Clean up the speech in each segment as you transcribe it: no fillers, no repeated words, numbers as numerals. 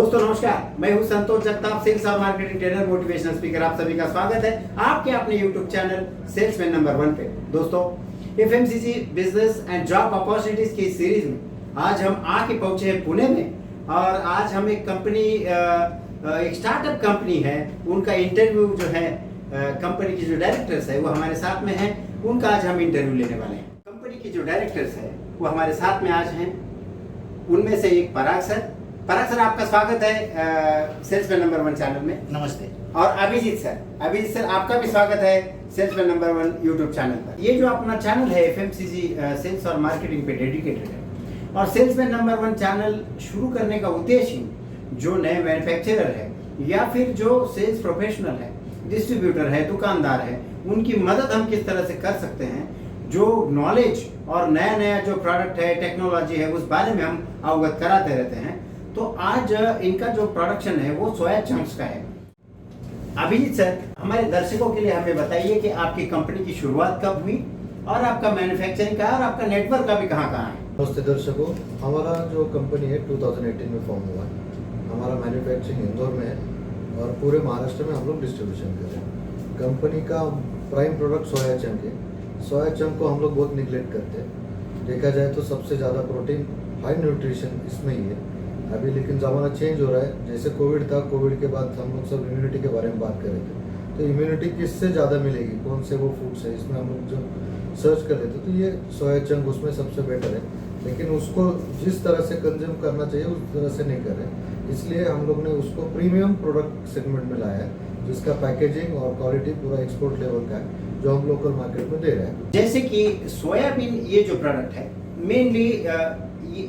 दोस्तों नमस्कार, मैं हूं संतोष जगताप, सेल्स और मार्केटिंग ट्रेनर, मोटिवेशनल स्पीकर। आप सभी का स्वागत है आपके अपने यूट्यूब चैनल सेल्समैन नंबर 1 पे। दोस्तों FMCG business and job opportunities की सीरीज में आज हम आके पहुंचे हैं पुणे में, और आज हम एक कंपनी, एक स्टार्टअप कंपनी है, उनका इंटरव्यू जो है, कंपनी की जो डायरेक्टर्स है वो हमारे साथ में है, उनका आज हम इंटरव्यू लेने वाले हैं। कंपनी की जो डायरेक्टर्स है वो हमारे साथ में आज हैं, उनमें से एक पराग सर। पराग सर, आपका स्वागत है सेल्समैन नंबर 1 चैनल में। नमस्ते। और अभिजीत सर, आपका भी स्वागत है सेल्समैन नंबर 1 यूट्यूब चैनल पर। ये जो अपना चैनल है एफएमसीजी सेल्स और मार्केटिंग पे डेडिकेटेड है, और सेल्समैन नंबर 1 चैनल शुरू करने का उद्देश्य जो नए मैन्युफैक्चरर है या फिर जो सेल्स प्रोफेशनल है, डिस्ट्रीब्यूटर है, दुकानदार है, उनकी मदद हम किस तरह से कर सकते हैं, जो नॉलेज और नया नया जो प्रोडक्ट है, टेक्नोलॉजी है, उस बारे में हम अवगत कराते रहते हैं। तो आज इनका जो प्रोडक्शन है वो सोया चंक्स का है। अभिजीत सर, हमारे दर्शकों के लिए हमें बताइए कि आपकी कंपनी की शुरुआत कब हुई और आपका मैन्युफैक्चरिंग का और आपका नेटवर्क का भी कहाँ है। नमस्ते दर्शकों, हमारा जो कंपनी है 2018 में फॉर्म हुआ है। हमारा मैन्युफैक्चरिंग इंदौर में है और पूरे महाराष्ट्र में हम लोग डिस्ट्रीब्यूशन कर रहे हैं। कंपनी का प्राइम प्रोडक्ट सोया चंक है। सोया चंक को हम लोग बहुत निगलेक्ट करते हैं। देखा जाए तो सबसे ज़्यादा प्रोटीन, हाई न्यूट्रिशन इसमें ही है। अभी लेकिन ज़माना चेंज हो रहा है। जैसे कोविड था, कोविड के बाद हम लोग सब इम्यूनिटी के बारे में बात कर रहे थे। तो इम्यूनिटी किससे ज़्यादा मिलेगी, कौन से वो फूड्स है, इसमें हम लोग जो सर्च कर लेते तो ये सोया चंक उसमें सबसे बेटर है। लेकिन उसको जिस तरह से कंज्यूम करना चाहिए उस तरह से नहीं कर रहे, इसलिए हम लोग ने उसको प्रीमियम प्रोडक्ट सेगमेंट में लाया है, जिसका पैकेजिंग और क्वालिटी पूरा एक्सपोर्ट लेवल का है, जो हम लोकल मार्केट में दे रहे हैं। जैसे कि सोयाबीन, ये जो प्रोडक्ट है मेनली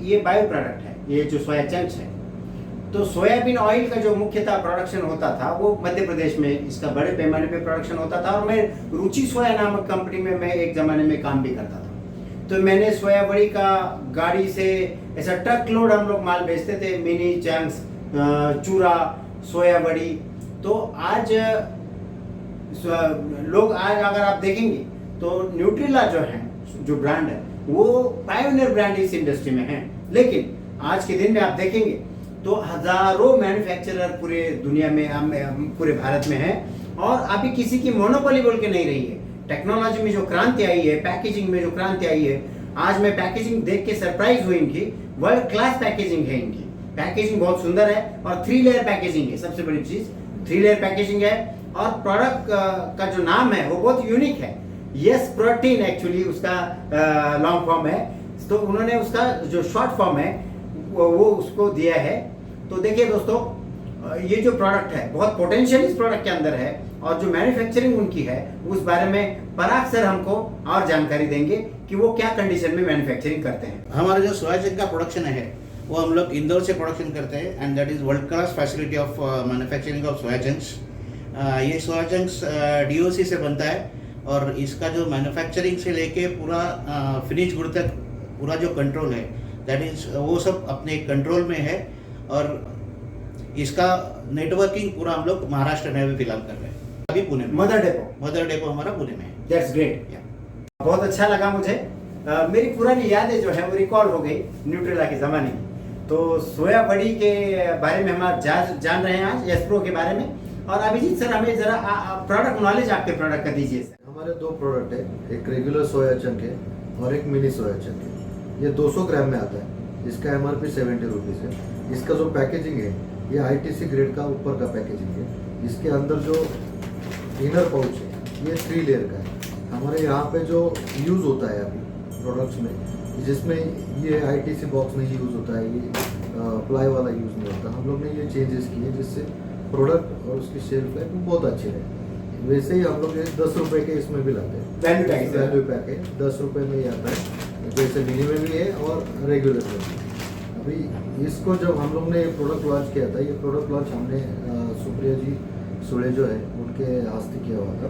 ये बायो प्रोडक्ट है, ये जो सोया चंक्स है। तो सोयाबीन ऑयल का जो मुख्यतः प्रोडक्शन होता था वो मध्य प्रदेश में इसका बड़े पैमाने पे प्रोडक्शन होता था, और मैं रुचि सोया नामक कंपनी में मैं एक जमाने में काम भी करता था। तो मैंने सोया बड़ी का गाड़ी से ऐसा ट्रक लोड हम लोग माल बेचते थे, मिनी चंक्स, चूरा, सोया बड़ी। तो आज लोग, आज अगर आप देखेंगे तो न्यूट्रिला जो है, जो ब्रांड है, वो पायोनियर ब्रांड इस इंडस्ट्री में है। लेकिन आज के दिन में आप देखेंगे तो हजारों मैन्युफैक्चरर पूरे दुनिया में, पूरे भारत में है, और अभी किसी की मोनोपोली बोल के नहीं रही है। टेक्नोलॉजी में जो क्रांति आई है, पैकेजिंग में जो क्रांति आई है, आज मैं पैकेजिंग देख के सरप्राइज हुई। इनकी वर्ल्ड क्लास पैकेजिंग है, इनकी पैकेजिंग बहुत सुंदर है, और 3 लेयर पैकेजिंग है। सबसे बड़ी चीज 3 लेयर पैकेजिंग है, और प्रोडक्ट का जो नाम है वो बहुत यूनिक है। यस प्रोटीन एक्चुअली उसका लॉन्ग फॉर्म है, तो उन्होंने उसका जो शॉर्ट फॉर्म है वो उसको दिया है। तो देखिए दोस्तों, ये जो प्रोडक्ट है बहुत पोटेंशियल इस प्रोडक्ट के अंदर है, और जो मैन्युफैक्चरिंग उनकी है उस बारे में पराग सर हमको और जानकारी देंगे कि वो क्या कंडीशन में मैन्युफैक्चरिंग करते हैं। हमारा जो सोया चंक का प्रोडक्शन है वो हम लोग इंदौर से प्रोडक्शन करते हैं, and that is world class facility of manufacturing of soya chunks. ये सोया चंक्स डीओसी से बनता है, और इसका जो मैन्युफैक्चरिंग से लेके पूरा फिनिश गुड तक पूरा जो कंट्रोल है, दैट इज वो सब अपने कंट्रोल में है। और इसका नेटवर्किंग पूरा हम लोग महाराष्ट्र में भी फिलहाल कर रहे हैं, अभी पुणे में। मदर डेपो हमारा पुणे में है। That's great. बहुत अच्छा लगा मुझे। मेरी पुरानी यादें जो है वो रिकॉल हो गई न्यूट्रेला के ज़माने की। तो सोया बड़ी के बारे में हम आज जान रहे हैं, आज एस्प्रो के बारे में। और अभिजीत सर, हमें जरा प्रोडक्ट नॉलेज आपके प्रोडक्ट का दीजिए सर। हमारे 2 प्रोडक्ट है, एक रेगुलर सोया चंक है और एक मिनी सोया चंक है। ये 200 ग्राम में आता है। इसका MRP 70 रुपीज़ है। इसका जो पैकेजिंग है ये ITC ग्रेड का ऊपर का पैकेजिंग है। इसके अंदर जो इनर पाउच है ये 3 लेयर का है। हमारे यहाँ पे जो यूज़ होता है अभी प्रोडक्ट्स में, जिसमें ये ITC बॉक्स नहीं यूज़ होता है, ये प्लाई वाला यूज़ नहीं होता। हम लोग ने ये चेंजेस किए जिससे प्रोडक्ट और उसकी शेल्फ लाइफ बहुत अच्छी रहे। वैसे ही हम लोग 10 रुपये के इसमें भी लाते हैं। वैल्यू पैक है, 10 रुपये में ही आता है। जैसे मिनी में भी है और रेगुलर में भी। अभी इसको जब हम लोग ने ये प्रोडक्ट लॉन्च किया था, ये प्रोडक्ट लॉन्च हमने सुप्रिया जी सुड़े जो है उनके हस्ते किया हुआ था,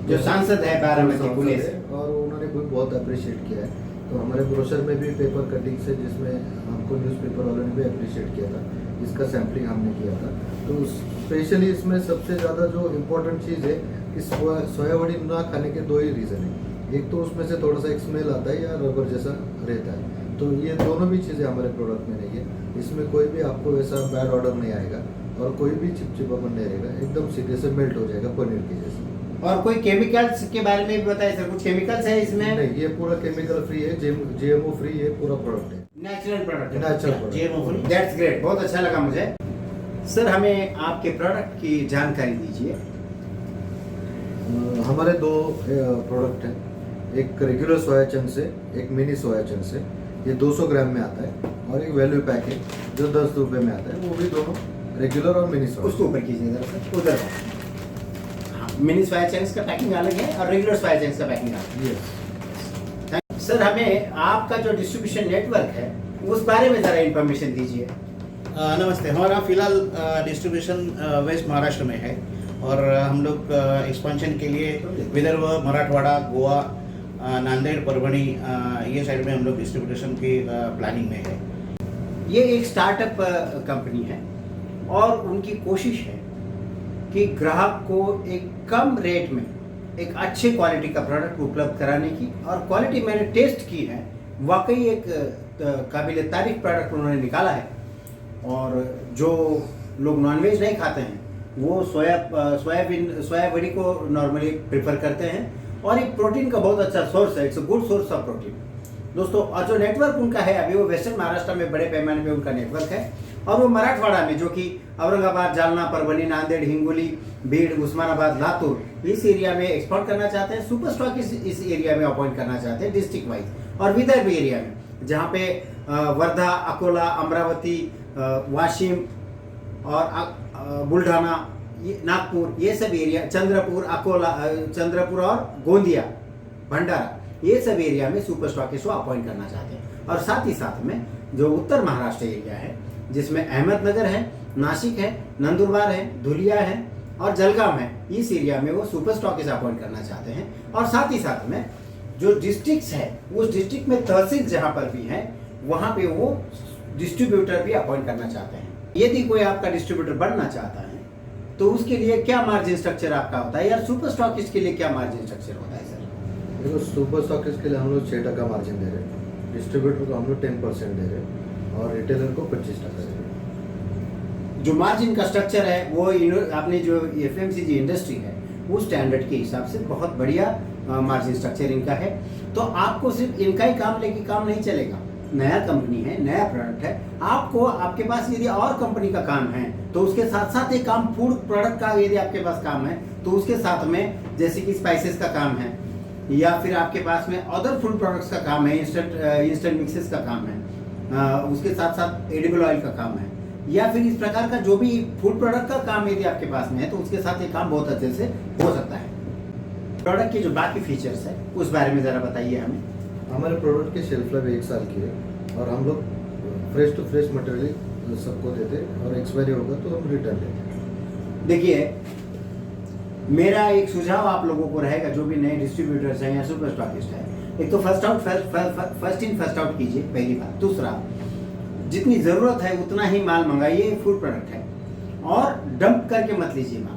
जो सांसद है बारामती पुणे से, और उन्होंने भी बहुत अप्रिशिएट किया है। तो हमारे ब्रोशर में भी पेपर कटिंग से, जिसमें हमको न्यूज़पेपर वालों ने भी अप्रिशिएट किया था, इसका सैम्पलिंग हमने किया था। तो स्पेशली इसमें सबसे ज़्यादा जो इम्पोर्टेंट चीज़ है कि सोया बड़ी ना खाने के 2 ही रीज़न है। एक तो उसमें से थोड़ा सा एक स्मेल आता है या रबर जैसा रहता है, तो ये दोनों भी चीज़ें हमारे प्रोडक्ट में नहीं है। इसमें कोई भी आपको वैसा बैड ऑर्डर नहीं आएगा और कोई भी चिपचिपापन नहीं रहेगा, एकदम सीधे से मेल्ट हो जाएगा पनीर के जैसे। और कोई केमिकल्स के बारे में भी बताइए सर, कुछ केमिकल्स है इसमें? नहीं, ये पूरा केमिकल फ्री है, जीएमओ फ्री है, पूरा प्रोडक्ट है, नेचुरल प्रोडक्ट है। Natural product. GMO free। That's great, बहुत अच्छा लगा मुझे। सर हमें आपके प्रोडक्ट की जानकारी दीजिए। हमारे दो प्रोडक्ट हैं, एक रेगुलर सोया चंक्स है, एक मिनी सोया चंक्स है। ये 200 ग्राम में आता है और एक वैल्यू पैक है जो 10 रुपये में आता है, वो भी दोनों रेगुलर और मिनी सोया। उसको ऊपर कीजिए जरा सर, उधर। हाँ, मिनी सोया चंक्स का पैकिंग अलग है और रेगुलर सोया चंक्स का पैकिंग अलग है। यस। सर हमें आपका जो डिस्ट्रीब्यूशन नेटवर्क है उस बारे में जरा इंफॉर्मेशन दीजिए। नमस्ते। हमारा फिलहाल डिस्ट्रीब्यूशन वेस्ट महाराष्ट्र में है और हम लोग एक्सपेंशन के लिए विदर्भ, मराठवाड़ा, गोवा, नांदेड़, परभणी ये साइड में हम लोग डिस्ट्रीब्यूशन की प्लानिंग में है। ये एक स्टार्टअप कंपनी है और उनकी कोशिश है कि ग्राहक को एक कम रेट में एक अच्छे क्वालिटी का प्रोडक्ट उपलब्ध कराने की, और क्वालिटी मैंने टेस्ट की है, वाकई एक काबिल तारीफ प्रोडक्ट उन्होंने निकाला है। और जो लोग नॉनवेज नहीं खाते हैं वो सोया बड़ी को नॉर्मली प्रेफर करते हैं और एक प्रोटीन का बहुत अच्छा सोर्स है, it's a good source of protein दोस्तों। और जो नेटवर्क उनका है अभी वो वेस्टर्न महाराष्ट्र में बड़े पैमाने पे उनका नेटवर्क है, और वो मराठवाड़ा में जो कि औरंगाबाद, जालना, परभणी, नांदेड़, हिंगोली, बीड़, उस्मानाबाद, लातूर इस एरिया में एक्सपोर्ट करना चाहते हैं। सुपर स्टॉक इस एरिया में अपॉइंट करना चाहते हैं डिस्ट्रिक्ट वाइज, और विदर्भ एरिया में जहाँ पे वर्धा, अकोला, अमरावती, वाशिम और बुल्ढाना, नागपुर, ये सब एरिया, चंद्रपुर, अकोला, चंद्रपुर और गोंदिया, भंडारा, ये सब एरिया में सुपर स्टॉकिस्ट को अपॉइंट करना चाहते हैं। और साथ ही साथ में जो उत्तर महाराष्ट्र एरिया है जिसमें अहमदनगर है, नासिक है, नंदुरबार है, धुलिया है और जलगांव है, इस एरिया में वो सुपर स्टॉकिस्ट अपॉइंट करना चाहते हैं। और साथ ही साथ में जो डिस्ट्रिक्ट्स है उस डिस्ट्रिक्ट में तहसील जहाँ पर भी है वहाँ पे वो डिस्ट्रीब्यूटर भी अपॉइंट करना चाहते हैं। यदि कोई आपका डिस्ट्रीब्यूटर बनना चाहता है तो उसके लिए क्या मार्जिन स्ट्रक्चर आपका होता है, या सुपर स्टॉकिस्ट के लिए क्या मार्जिन स्ट्रक्चर होता है सर? देखो, सुपर स्टॉकिस्ट के लिए हम लोग 6% मार्जिन दे रहे हैं, डिस्ट्रीब्यूटर को हम लोग 10% दे रहे हैं और रिटेलर को 25% दे रहे हैं। जो मार्जिन का स्ट्रक्चर है वो आपने जो FMCG इंडस्ट्री है उस स्टैंडर्ड के हिसाब से बहुत बढ़िया मार्जिन स्ट्रक्चर इनका है। तो आपको सिर्फ इनका ही काम लेके काम नहीं चलेगा, नया कंपनी है, नया प्रोडक्ट है, आपको आपके पास यदि और कंपनी का काम है तो उसके साथ साथ एक काम फूड प्रोडक्ट का यदि आपके पास काम है तो उसके साथ में जैसे कि स्पाइसेस का काम है, या फिर आपके पास में अदर फूड प्रोडक्ट्स का काम है, इंस्टेंट मिक्सेस का काम है, उसके साथ साथ एडिबल ऑयल का काम है, या फिर इस प्रकार का जो भी फूड प्रोडक्ट का काम यदि आपके पास में है तो उसके साथ ये काम बहुत अच्छे से हो सकता है। प्रोडक्ट के जो बाकी फीचर्स है उस बारे में ज़रा बताइए हमें। हमारे प्रोडक्ट की शेल्फ लाइफ 1 साल की है और हम लोग फ्रेश टू फ्रेश मटेरियल सबको देते हैं और एक्सपायरी होगा तो हम रिटर्न लेते हैं। देखिए, मेरा एक सुझाव आप लोगों को रहेगा जो भी नए डिस्ट्रीब्यूटर्स हैं या सुपर स्टॉकिस्ट हैं, एक तो फर्स्ट इन फर्स्ट आउट कीजिए, पहली बात। दूसरा, जितनी ज़रूरत है उतना ही माल मंगाइए, फूड प्रोडक्ट है, और डंप करके मत लीजिए माल,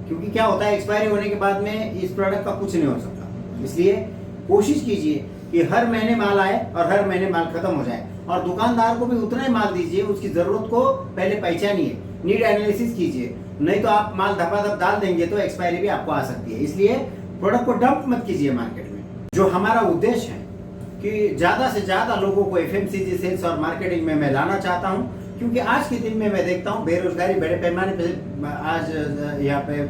क्योंकि क्या होता है एक्सपायरी होने के बाद में इस प्रोडक्ट का कुछ नहीं हो सकता। इसलिए कोशिश कीजिए कि हर महीने माल आए और हर महीने माल खत्म हो जाए, और दुकानदार को भी उतना ही माल दीजिए, उसकी ज़रूरत को पहले पहचानिए, नीड एनालिसिस कीजिए, नहीं तो आप माल धपाधप डाल देंगे तो एक्सपायरी भी आपको आ सकती है। इसलिए प्रोडक्ट को डंप मत कीजिए मार्केट में। जो हमारा उद्देश्य है कि ज़्यादा से ज़्यादा लोगों को FMCG सेल्स और मार्केटिंग में मैं लाना चाहता हूँ, क्योंकि आज के दिन में मैं देखता हूँ बेरोजगारी बड़े पैमाने पे आज यहाँ पे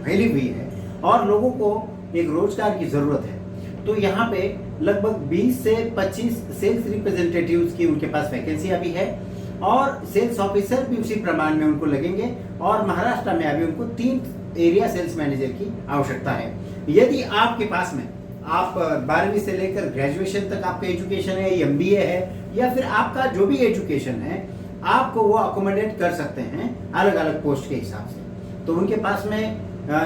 फैली हुई है और लोगों को एक रोजगार की ज़रूरत है। तो यहाँ पे लगभग 20 से 25 सेल्स रिप्रेजेंटेटिव्स की उनके पास वैकेंसी अभी है, और सेल्स ऑफिसर भी उसी प्रमाण में उनको लगेंगे, और महाराष्ट्र में अभी उनको 3 एरिया सेल्स मैनेजर की आवश्यकता है। यदि आपके पास में आप 12वीं से लेकर ग्रेजुएशन तक आपका एजुकेशन है, MBA है, या फिर आपका जो भी एजुकेशन है, आपको वो अकोमोडेट कर सकते हैं अलग अलग पोस्ट के हिसाब से। तो उनके पास में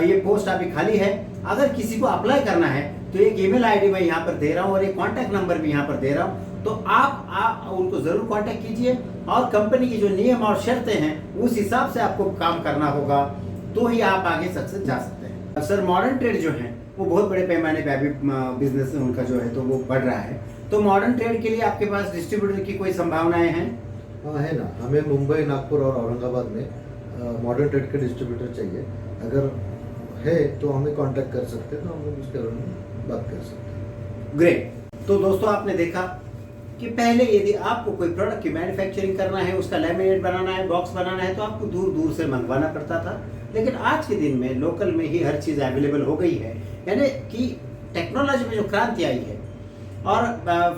ये पोस्ट अभी खाली है। अगर किसी को अप्लाई करना है तो एक ईमेल आईडी मैं यहाँ पर दे रहा हूँ और एक कॉन्टैक्ट नंबर भी यहाँ पर दे रहा हूँ, तो आप उनको ज़रूर कॉन्टैक्ट कीजिए, और कंपनी की जो नियम और शर्तें हैं उस हिसाब से आपको काम करना होगा, तो ही आप आगे सक्सेस जा सकते हैं। सर, मॉडर्न ट्रेड जो है वो बहुत बड़े पैमाने पे अभी बिजनेस उनका जो है तो वो बढ़ रहा है, तो मॉडर्न ट्रेड के लिए आपके पास डिस्ट्रीब्यूटर की कोई संभावनाएं हैं? हाँ है ना, हमें मुंबई, नागपुर और औरंगाबाद में मॉडर्न ट्रेड के डिस्ट्रीब्यूटर चाहिए। अगर है तो हमें कांटेक्ट कर सकते हैं, तो हम लोग उसके बारे में बात कर सकते हैं। ग्रेट। तो दोस्तों आपने देखा कि पहले यदि आपको कोई प्रोडक्ट की मैन्युफैक्चरिंग करना है, उसका लैमिनेट बनाना है, बॉक्स बनाना है, तो आपको दूर दूर से मंगवाना पड़ता था। लेकिन आज के दिन में लोकल में ही हर चीज़ अवेलेबल हो गई है, यानी कि टेक्नोलॉजी में जो क्रांति आई है और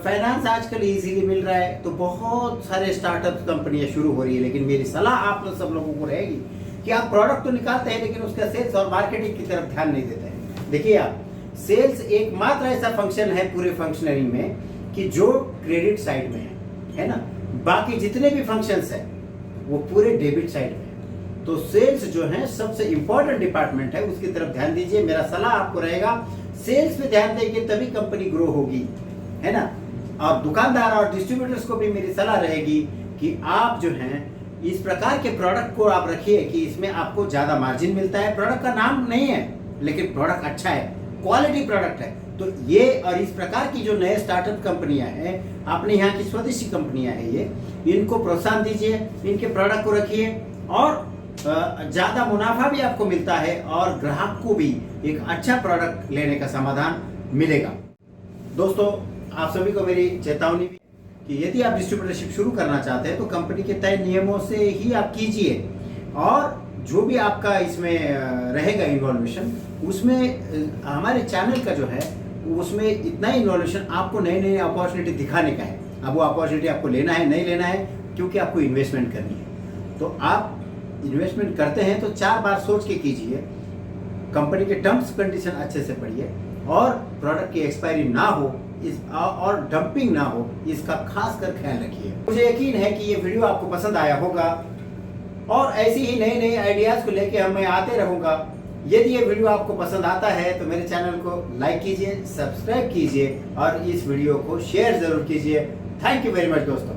फाइनेंस आजकल इजीली मिल रहा है, तो बहुत सारे स्टार्टअप कंपनियां शुरू हो रही है। लेकिन मेरी सलाह आप लोग सब लोगों को रहेगी कि आप प्रोडक्ट तो निकालते हैं, लेकिन उसका सेल्स और मार्केटिंग की तरफ ध्यान नहीं देते हैं। देखिए आप, सेल्स एकमात्र ऐसा फंक्शन है पूरे फंक्शनरी में कि जो क्रेडिट साइड में है ना, बाकी जितने भी फंक्शंस हैं वो पूरे डेबिट साइड में है। तो सेल्स जो है सबसे इंपॉर्टेंट डिपार्टमेंट है, उसकी तरफ ध्यान दीजिए। मेरा सलाह आपको रहेगा, सेल्स पे ध्यान देंगे तभी कंपनी ग्रो होगी, है ना। और दुकानदार और डिस्ट्रीब्यूटर्स को भी मेरी सलाह रहेगी कि आप जो हैं इस प्रकार के प्रोडक्ट को आप रखिए कि इसमें आपको ज्यादा मार्जिन मिलता है। प्रोडक्ट का नाम नहीं है, लेकिन प्रोडक्ट अच्छा है, क्वालिटी प्रोडक्ट है। तो ये और इस प्रकार की जो नए स्टार्टअप कंपनियां हैं, अपने यहाँ की स्वदेशी कंपनियां हैं, ये इनको प्रोत्साहन दीजिए, इनके प्रोडक्ट को रखिए और ज्यादा मुनाफा भी आपको मिलता है और ग्राहक को भी एक अच्छा प्रोडक्ट लेने का समाधान मिलेगा। दोस्तों आप सभी को मेरी चेतावनी भी कि यदि आप डिस्ट्रीब्यूटरशिप शुरू करना चाहते हैं तो कंपनी के तय नियमों से ही आप कीजिए, और जो भी आपका इसमें रहेगा इन्वॉल्वेशन, उसमें हमारे चैनल का जो है उसमें इतना ही इन्वॉल्वेशन आपको नई नई अपॉर्चुनिटी दिखाने का है। अब वो अपॉर्चुनिटी आपको लेना है नहीं लेना है, क्योंकि आपको इन्वेस्टमेंट करनी है। तो आप इन्वेस्टमेंट करते हैं तो 4 बार सोच के कीजिए, कंपनी के टर्म्स कंडीशन अच्छे से पढ़िए और प्रोडक्ट की एक्सपायरी ना हो और डंपिंग ना हो, इसका खास कर ख्याल रखिए। मुझे यकीन है कि ये वीडियो आपको पसंद आया होगा और ऐसी ही नए नए आइडियाज को लेके मैं आते रहूंगा। यदि ये वीडियो आपको पसंद आता है तो मेरे चैनल को लाइक कीजिए, सब्सक्राइब कीजिए और इस वीडियो को शेयर जरूर कीजिए। थैंक यू वेरी मच दोस्तों।